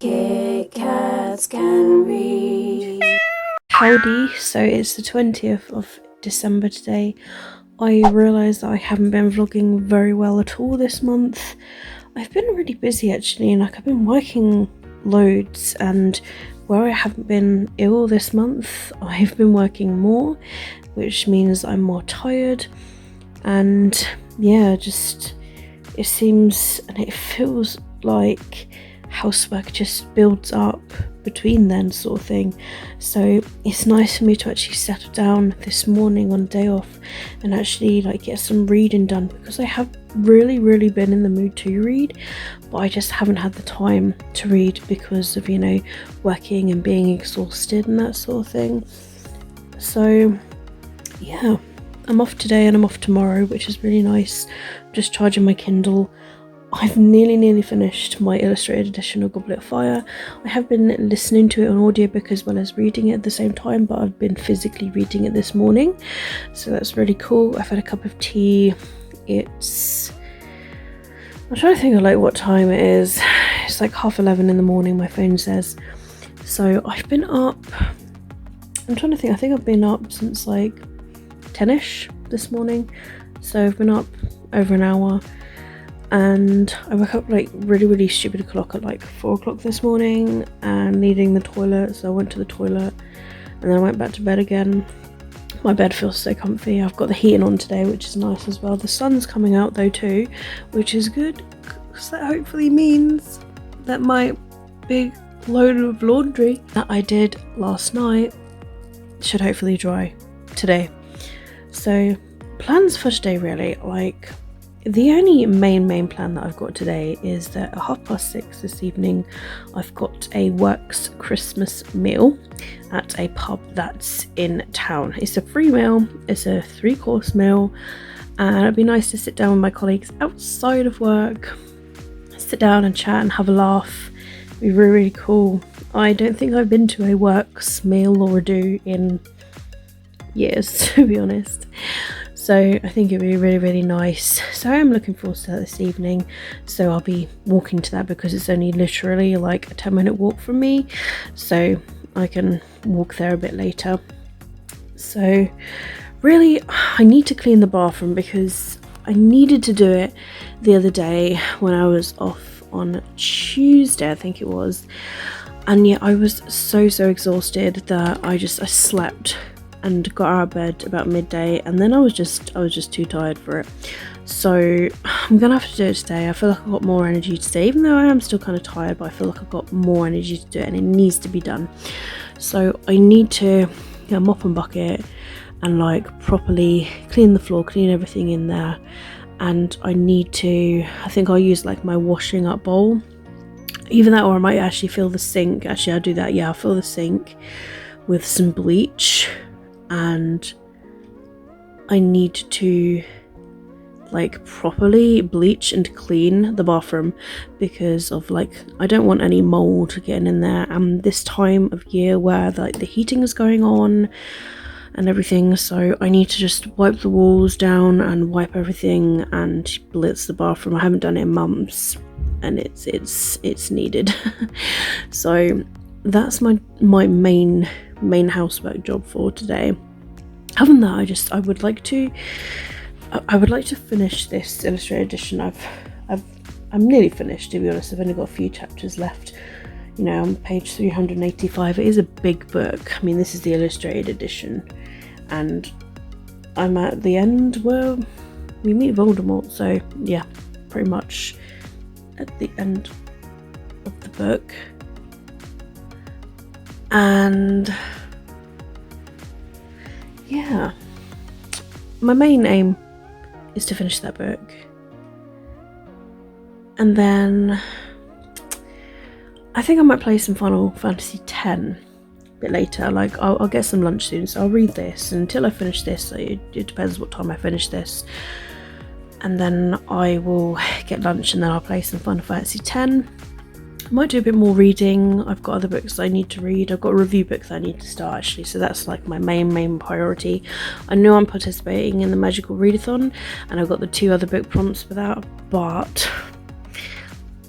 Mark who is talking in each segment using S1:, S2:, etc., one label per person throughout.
S1: Kit Kats can read.
S2: Howdy, so it's the 20th of December today. I realise that I haven't been vlogging very well at all this month. I've been really busy actually, and I've been working loads, and where I haven't been ill this month, I've been working more, which means I'm more tired, and yeah, just it seems and it feels like housework just builds up between then, sort of thing. So it's nice for me to actually settle down this morning on a day off and actually like get some reading done, because I have really been in the mood to read, but I just haven't had the time to read because of, you know, working and being exhausted and that sort of thing. So yeah, I'm off today and I'm off tomorrow, which is really nice. I'm just charging my Kindle. I've nearly finished my illustrated edition of Goblet of Fire. I have been listening to it on audiobook as well as reading it at the same time, but I've been physically reading it this morning, so that's really cool. I've had a cup of tea. I'm trying to think of like what time it is. It's like 11:30 in the morning, my phone says. So I've been up, I'm trying to think, I think I've been up since like 10ish this morning, so I've been up over an hour. And I woke up like really stupid o'clock at like 4 o'clock this morning and needing the toilet, so I went to the toilet and then I went back to bed again. My bed feels so comfy. I've got the heating on today, which is nice as well. The sun's coming out though too, which is good, because that hopefully means that my big load of laundry that I did last night should hopefully dry today. So plans for today, really, like the only main plan that I've got today is that at 6:30 this evening I've got a works Christmas meal at a pub that's in town. It's a free meal, it's a 3-course meal, and it'd be nice to sit down with my colleagues outside of work, sit down and chat and have a laugh. It'd be really cool. I don't think I've been to a works meal or a do in years, to be honest. So I think it'd be really nice. So I'm looking forward to that this evening. So I'll be walking to that because it's only literally like a 10-minute walk from me. So I can walk there a bit later. So really, I need to clean the bathroom because I needed to do it the other day when I was off on Tuesday, I think it was. And yeah, I was so exhausted that I slept and got out of bed about midday, and then I was just too tired for it. So I'm gonna have to do it today. I feel like I've got more energy today, even though I am still kind of tired, but I feel like I've got more energy to do it and it needs to be done. So I need to mop and bucket and like properly clean the floor, clean everything in there, and I think I'll use like my washing up bowl, even that, or I might actually fill the sink. Actually, I'll do that. Yeah, I'll fill the sink with some bleach, and I need to like properly bleach and clean the bathroom because of like, I don't want any mold getting in there, and this time of year where like the heating is going on and everything, so I need to just wipe the walls down and wipe everything and blitz the bathroom. I haven't done it in months and it's needed. So that's my main housework job for today. Other than that, I would like to finish this illustrated edition. I'm nearly finished, to be honest. I've only got a few chapters left. You know, on page 385. It is a big book. I mean, this is the illustrated edition, and I'm at the end where we meet Voldemort. So yeah, pretty much at the end of the book. And yeah, my main aim is to finish that book, and then I think I might play some Final Fantasy X a bit later. Like I'll get some lunch soon, so I'll read this, and until I finish this, it depends what time I finish this, and then I will get lunch and then I'll play some Final Fantasy X. I might do a bit more reading. I've got other books I need to read. I've got a review book that I need to start actually, so that's like my main priority. I know I'm participating in the Magical Readathon and I've got the 2 other book prompts for that, but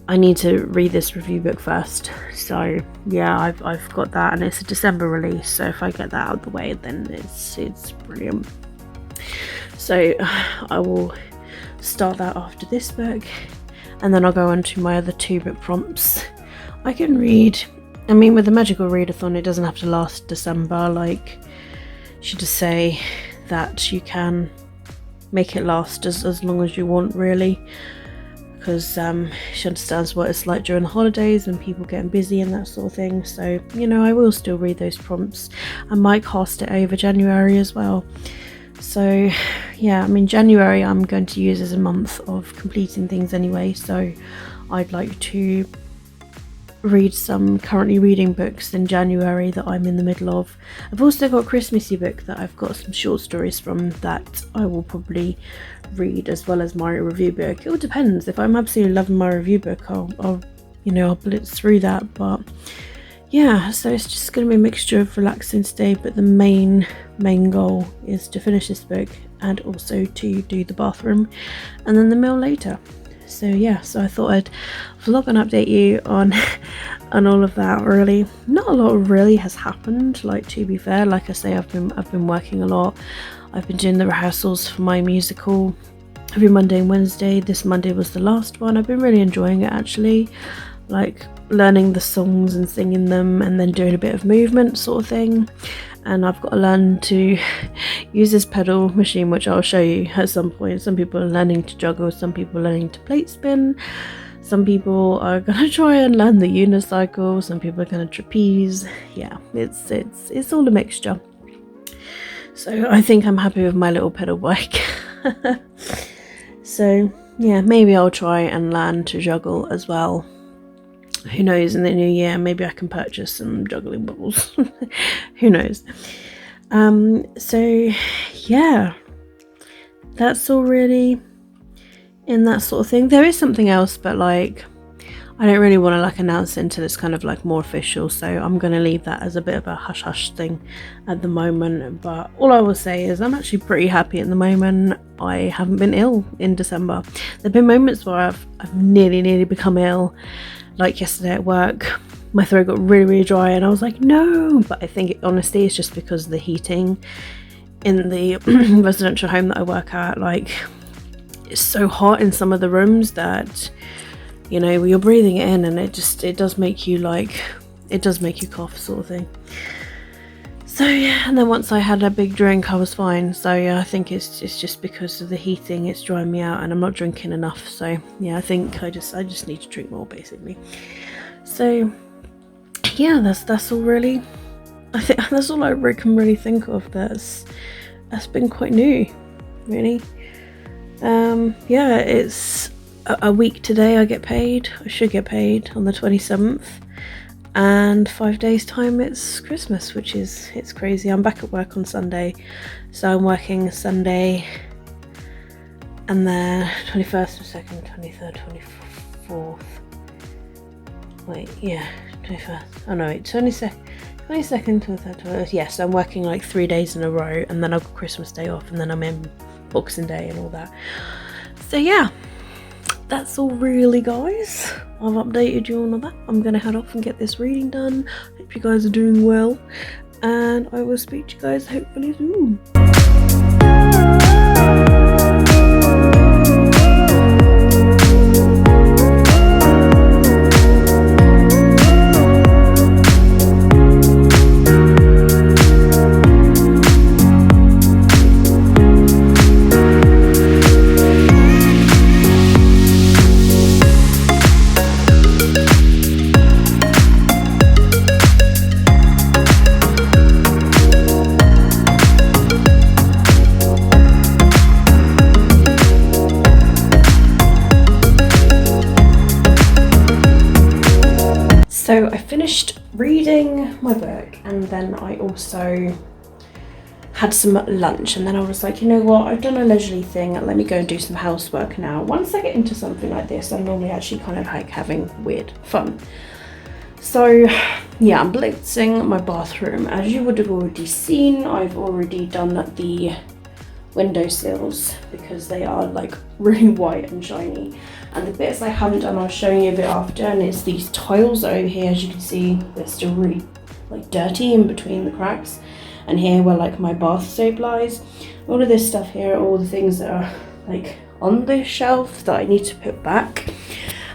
S2: I need to read this review book first. So yeah, I've got that, and it's a December release. So if I get that out of the way, then it's brilliant. So I will start that after this book, and then I'll go on to my other 2 book prompts. I can read. I mean, with the Magical Readathon, it doesn't have to last December. Like, she just say that you can make it last as long as you want, really, because she understands what it's like during the holidays and people getting busy and that sort of thing. So, you know, I will still read those prompts. I might cast it over January as well. So yeah, I mean, January I'm going to use as a month of completing things anyway, so I'd like to read some currently reading books in January that I'm in the middle of. I've also got a Christmassy book that I've got some short stories from that I will probably read, as well as my review book. It all depends. If I'm absolutely loving my review book, I'll blitz through that. But yeah, so it's just going to be a mixture of relaxing today, but the main goal is to finish this book and also to do the bathroom and then the meal later. So yeah, so I thought I'd vlog and update you on all of that. Really, not a lot really has happened. Like, to be fair, like I say, I've been working a lot. I've been doing the rehearsals for my musical every Monday and Wednesday. This Monday was the last one. I've been really enjoying it, actually, like learning the songs and singing them and then doing a bit of movement sort of thing. And I've got to learn to use this pedal machine, which I'll show you at some point. Some people are learning to juggle, some people are learning to plate spin, some people are going to try and learn the unicycle, some people are going to trapeze. Yeah, it's all a mixture. So I think I'm happy with my little pedal bike. So yeah, maybe I'll try and learn to juggle as well. Who knows, in the new year maybe I can purchase some juggling balls. Who knows. So yeah, that's all really in that sort of thing. There is something else, but like, I don't really want to like announce it until it's kind of like more official, so I'm going to leave that as a bit of a hush hush thing at the moment. But all I will say is I'm actually pretty happy at the moment. I haven't been ill in December. There have been moments where I've nearly become ill, like yesterday at work. My throat got really dry and I was like, no. But I think honestly it's just because of the heating in the residential home that I work at. Like, it's so hot in some of the rooms that, you know, you're breathing it in and it does make you cough sort of thing. So yeah, and then once I had a big drink I was fine. So yeah, I think it's just because of the heating, it's drying me out and I'm not drinking enough. So yeah, I think I just need to drink more, basically. So yeah, that's all really. I think that's all I can really think of that's been quite new, really. Yeah, it's a week today I get paid. I should get paid on the 27th. And 5 days time it's Christmas, which is, it's crazy. I'm back at work on Sunday, so I'm working Sunday and then 21st, 22nd, 23rd, 24th. Wait, yeah, 21st. Oh no, wait, 22nd, 23rd, 24th. Yes, I'm working like 3 days in a row, and then I've got Christmas Day off, and then I'm in Boxing Day and all that. So yeah, that's all really, guys. I've updated you on all that. I'm gonna head off and get this reading done. Hope you guys are doing well, and I will speak to you guys hopefully soon. So I finished reading my book and then I also had some lunch, and then I was like, you know what, I've done a leisurely thing, let me go and do some housework now. Once I get into something like this, I'm normally actually kind of like having weird fun. So yeah, I'm blitzing my bathroom. As you would have already seen, I've already done the windowsills because they are like really white and shiny. And the bits I haven't done, I'll show you a bit after, and it's these tiles over here. As you can see, they're still really like dirty in between the cracks, and here where like my bath soap lies. All of this stuff here are all the things that are like on the shelf that I need to put back.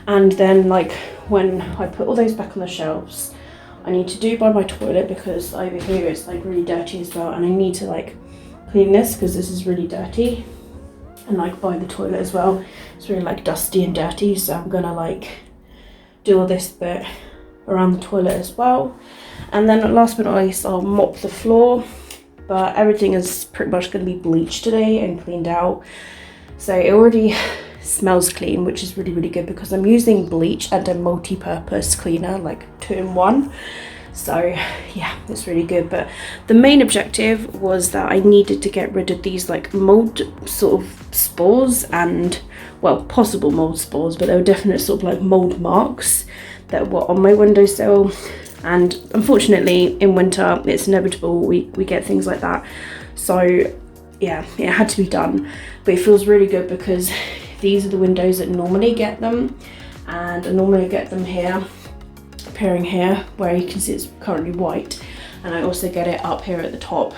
S2: And then like when I put all those back on the shelves, I need to do by my toilet because over here it's like really dirty as well, and I need to like clean this because this is really dirty, and like by the toilet as well, it's really like dusty and dirty. So I'm gonna like do all this bit around the toilet as well. And then last but not least, I'll mop the floor, but everything is pretty much going to be bleached today and cleaned out. So it already smells clean, which is really, really good because I'm using bleach and a multi-purpose cleaner, like 2-in-1. So yeah, it's really good. But the main objective was that I needed to get rid of these like mold sort of spores, and well, possible mold spores, but they were definite sort of like mold marks that were on my windowsill. And unfortunately in winter it's inevitable, we get things like that. So yeah, it had to be done. But it feels really good because these are the windows that normally get them, and I normally get them here, appearing here where you can see it's currently white, and I also get it up here at the top,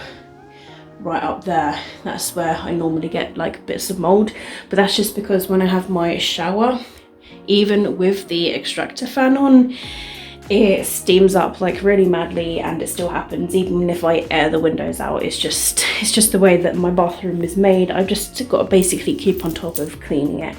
S2: right up there. That's where I normally get like bits of mold. But that's just because when I have my shower, even with the extractor fan on, it steams up like really madly, and it still happens even if I air the windows out. It's just the way that my bathroom is made. I've just got to basically keep on top of cleaning it,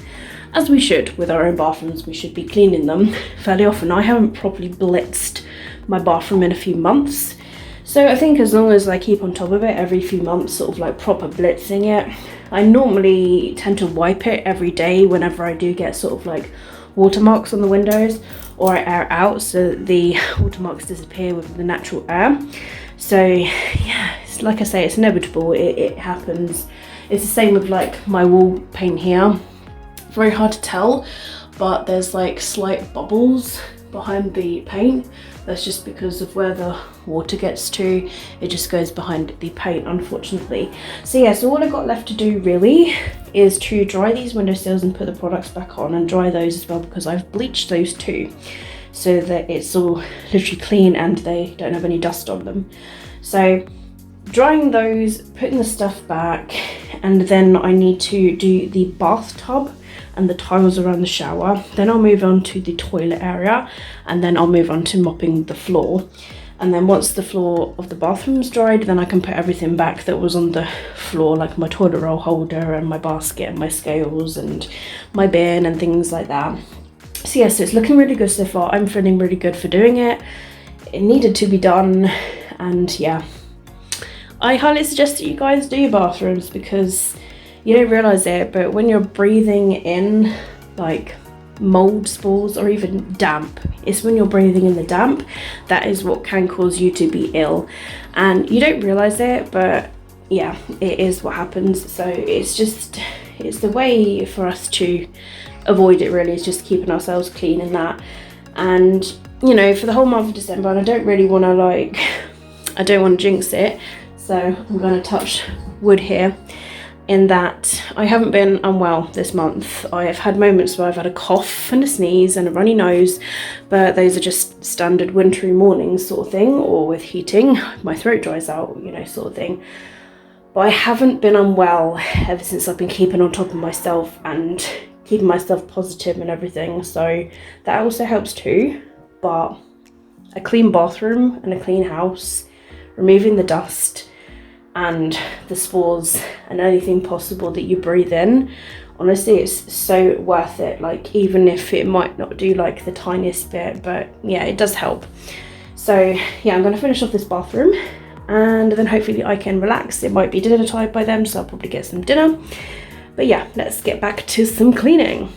S2: as we should with our own bathrooms. We should be cleaning them fairly often. I haven't properly blitzed my bathroom in a few months, so I think as long as I keep on top of it every few months, sort of like proper blitzing it. I normally tend to wipe it every day whenever I do get sort of like watermarks on the windows, or I air out so that the watermarks disappear with the natural air. So yeah, it's, like I say, it's inevitable, it happens. It's the same with like my wall paint here. Very hard to tell, but there's like slight bubbles behind the paint. That's just because of where the water gets to. It just goes behind the paint, unfortunately. So yeah, so all I've got left to do really is to dry these windowsills and put the products back on, and dry those as well because I've bleached those too, so that it's all literally clean and they don't have any dust on them. So drying those, putting the stuff back, and then I need to do the bathtub and the tiles around the shower. Then I'll move on to the toilet area, and then I'll move on to mopping the floor. And then once the floor of the bathroom's dried, then I can put everything back that was on the floor, like my toilet roll holder and my basket and my scales and my bin and things like that. So yes, it's looking really good so far. I'm feeling really good for doing it. It needed to be done, and yeah, I highly suggest that you guys do your bathrooms because you don't realise it, but when you're breathing in like mold spores or even damp, it's when you're breathing in the damp that is what can cause you to be ill, and you don't realise it, but yeah, it is what happens. So it's the way for us to avoid it really, is just keeping ourselves clean in that. And you know, for the whole month of December, and I don't really want to like, I don't want to jinx it, so I'm going to touch wood here, in that I haven't been unwell this month. I've had moments where I've had a cough and a sneeze and a runny nose, but those are just standard wintry mornings sort of thing, or with heating, my throat dries out, you know, sort of thing. But I haven't been unwell ever since I've been keeping on top of myself and keeping myself positive and everything, so that also helps too. But a clean bathroom and a clean house, removing the dust and the spores and anything possible that you breathe in, honestly it's so worth it. Like, even if it might not do like the tiniest bit, but yeah, it does help. So yeah, I'm going to finish off this bathroom, and then hopefully I can relax. It might be dinner time by then, so I'll probably get some dinner. But yeah, let's get back to some cleaning.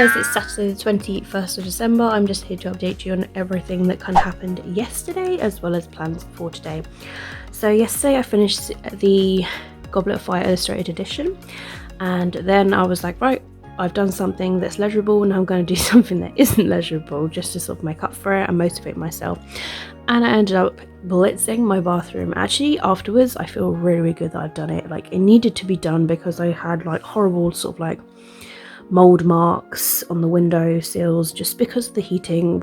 S2: guys, it's Saturday the 21st of December. I'm just here to update you on everything that kind of happened yesterday as well as plans for today. So yesterday I finished the Goblet of Fire Illustrated Edition, and then I was like, right, I've done something that's leisurable, and I'm going to do something that isn't leisurable just to sort of make up for it and motivate myself. And I ended up blitzing my bathroom. Actually, afterwards, I feel really, really good that I've done it. Like, it needed to be done because I had like horrible sort of like mold marks on the window sills just because of the heating.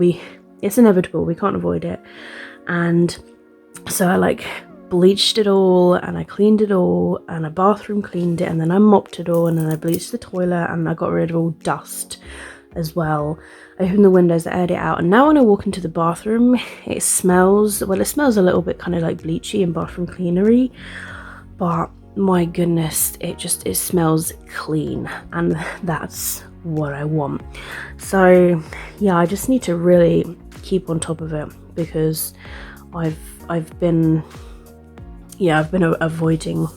S2: It's inevitable, we can't avoid it. And so I like bleached it all, and I cleaned it all, and I bathroom cleaned it, and then I mopped it all, and then I bleached the toilet, and I got rid of all dust as well. I opened the windows, I aired it out, and now when I walk into the bathroom, it smells a little bit kind of like bleachy and bathroom cleanery, but my goodness, it smells clean, and that's what I want. So yeah, I just need to really keep on top of it because I've been avoiding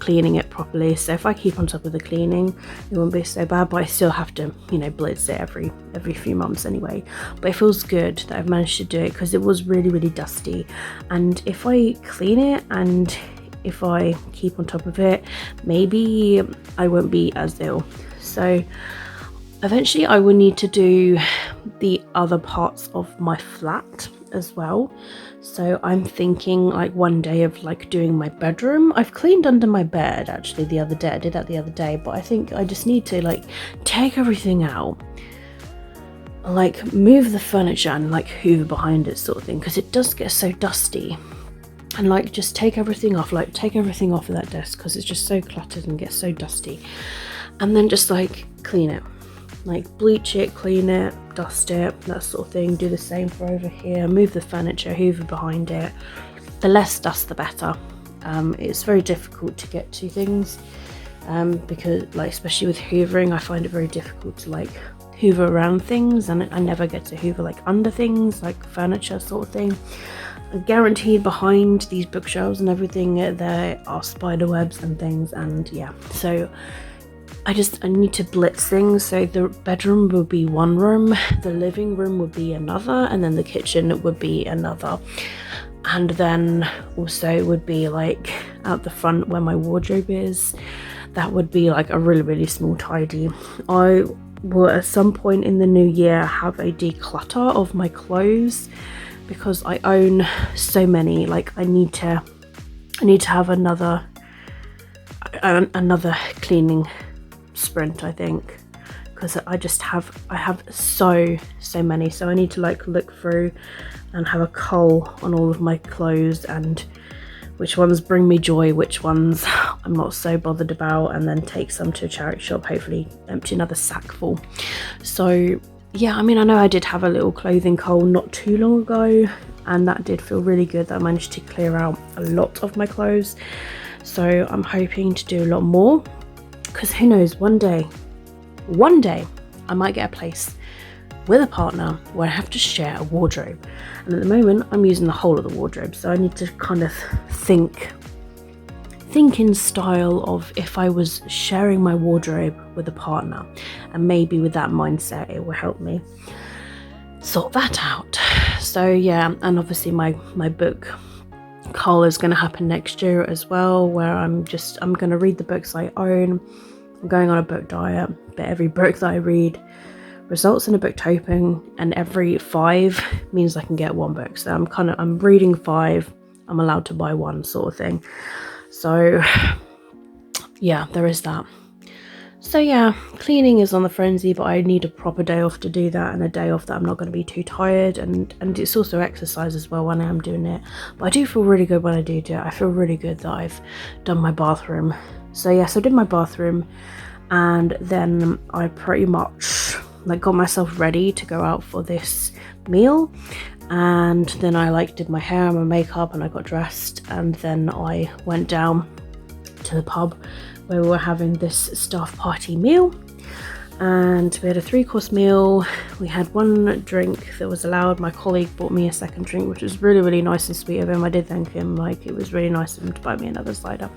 S2: cleaning it properly. So if I keep on top of the cleaning, it won't be so bad, but I still have to, blitz it every few months anyway. But it feels good that I've managed to do it because it was really, really dusty. And if I clean it and if I keep on top of it, maybe I won't be as ill. So eventually I will need to do the other parts of my flat as well. So I'm thinking like one day of like doing my bedroom. I've cleaned under my bed actually the other day. I did that the other day, but I think I just need to like take everything out, like move the furniture and like hoover behind it sort of thing, because it does get so dusty. And like just take everything off of that desk because it's just so cluttered and gets so dusty. And then just like clean it, like bleach it, clean it, dust it, that sort of thing. Do the same for over here. Move the furniture, hoover behind it. The less dust the better. It's very difficult to get to things because like especially with hoovering, I find it very difficult to like hoover around things, and I never get to hoover like under things like furniture sort of thing. Guaranteed behind these bookshelves and everything there are spider webs and things, and yeah, so I need to blitz things. So the bedroom will be one room, the living room would be another, and then the kitchen would be another. And then also would be like out the front where my wardrobe is, that would be like a really, really small tidy. I will at some point in the new year have a declutter of my clothes because I own so many. Like I need to have another cleaning sprint, I think, because I have so many. So I need to like look through and have a cull on all of my clothes and which ones bring me joy, which ones I'm not so bothered about, and then take some to a charity shop, hopefully empty another sack full. So yeah, I mean, I know I did have a little clothing cull not too long ago, and that did feel really good that I managed to clear out a lot of my clothes. So I'm hoping to do a lot more, because who knows, one day I might get a place with a partner where I have to share a wardrobe. And at the moment I'm using the whole of the wardrobe, so I need to kind of think in style of if I was sharing my wardrobe with a partner, and maybe with that mindset it will help me sort that out. So yeah, and obviously my book cull is going to happen next year as well, where I'm going to read the books I own. I'm going on a book diet, but every book that I read results in a booktopen, and every 5 means I can get 1 book. So I'm reading 5, I'm allowed to buy 1 sort of thing. So yeah, there is that. So yeah, cleaning is on the frenzy, but I need a proper day off to do that, and a day off that I'm not going to be too tired, and it's also exercise as well when I am doing it. But I do feel really good when I do it. I feel really good that I've done my bathroom. So yes, I did my bathroom, and then I pretty much like got myself ready to go out for this meal, and then I like did my hair and my makeup, and I got dressed, and then I went down to the pub where we were having this staff party meal, and we had a 3-course meal. We had 1 drink that was allowed. My colleague bought me a 2nd drink, which was really, really nice and sweet of him. I did thank him, like it was really nice of him to buy me another cider.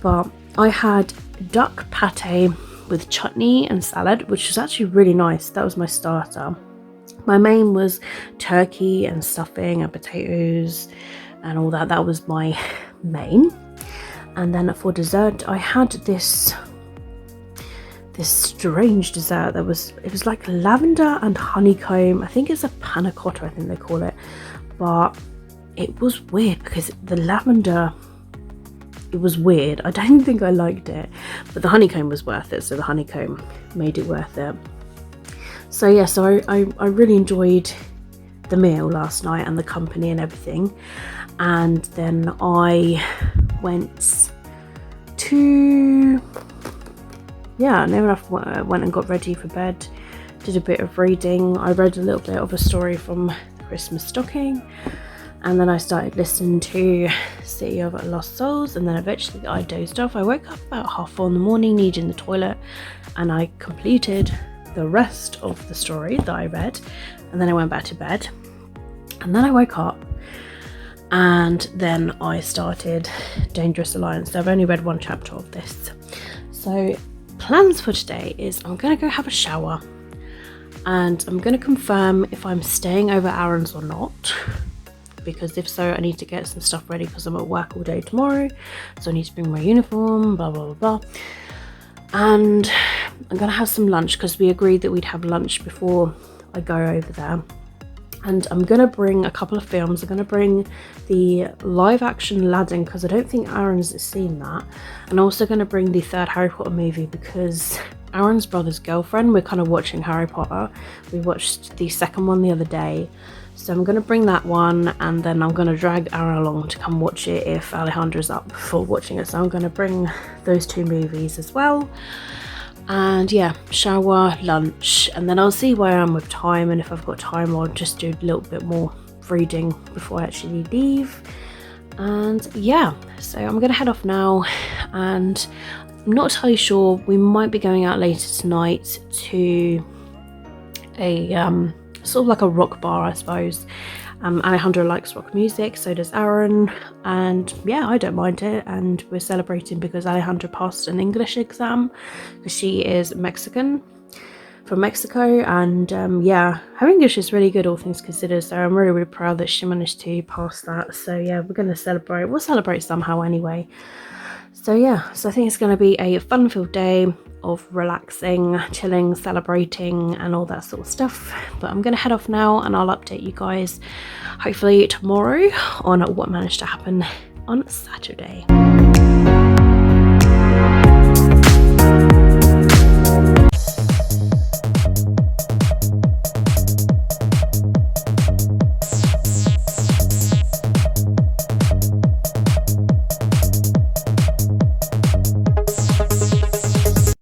S2: But I had duck pate with chutney and salad, which was actually really nice. That was my starter. My main was turkey and stuffing and potatoes and all that. That was my main. And then for dessert, I had this strange dessert it was like lavender and honeycomb. I think it's a panna cotta, I think they call it. But it was weird because the lavender, it was weird. I don't think I liked it, but the honeycomb was worth it. So the honeycomb made it worth it. So yeah, so I really enjoyed the meal last night and the company and everything. And then I went to, yeah, near enough went and got ready for bed, did a bit of reading. I read a little bit of a story from the Christmas stocking, and then I started listening to City of Lost Souls, and then eventually I dozed off. I woke up about 4:30 in the morning, needing the toilet, and I completed the rest of the story that I read, and then I went back to bed. And then I woke up, and then I started Dangerous Alliance. So I've only read one chapter of this. So plans for today is I'm gonna go have a shower, and I'm gonna confirm if I'm staying over Aaron's or not, because if so, I need to get some stuff ready because I'm at work all day tomorrow, so I need to bring my uniform, blah blah blah blah. And I'm gonna have some lunch because we agreed that we'd have lunch before I go over there. And I'm gonna bring a couple of films. I'm gonna bring the live action Aladdin because I don't think Aaron's seen that, and also gonna bring the third Harry Potter movie because Aaron's brother's girlfriend, we're kind of watching Harry Potter. We watched the second one the other day, so I'm gonna bring that one, and then I'm gonna drag Aaron along to come watch it if Alejandra's up for watching it. So I'm gonna bring those two movies as well. And yeah, shower, lunch, and then I'll see where I am with time, and if I've got time I'll just do a little bit more reading before I actually leave. And yeah, so I'm gonna head off now, and I'm not entirely sure, we might be going out later tonight to a sort of like a rock bar, I suppose. Alejandra likes rock music, so does Aaron, and yeah, I don't mind it. And we're celebrating because Alejandra passed an English exam because she is Mexican, from Mexico, and yeah, her English is really good all things considered, so I'm really proud that she managed to pass that. So yeah, we're going to celebrate. We'll celebrate somehow anyway. So yeah, so I think it's going to be a fun-filled day of relaxing, chilling, celebrating and all that sort of stuff. But I'm going to head off now, and I'll update you guys hopefully tomorrow on what managed to happen on Saturday.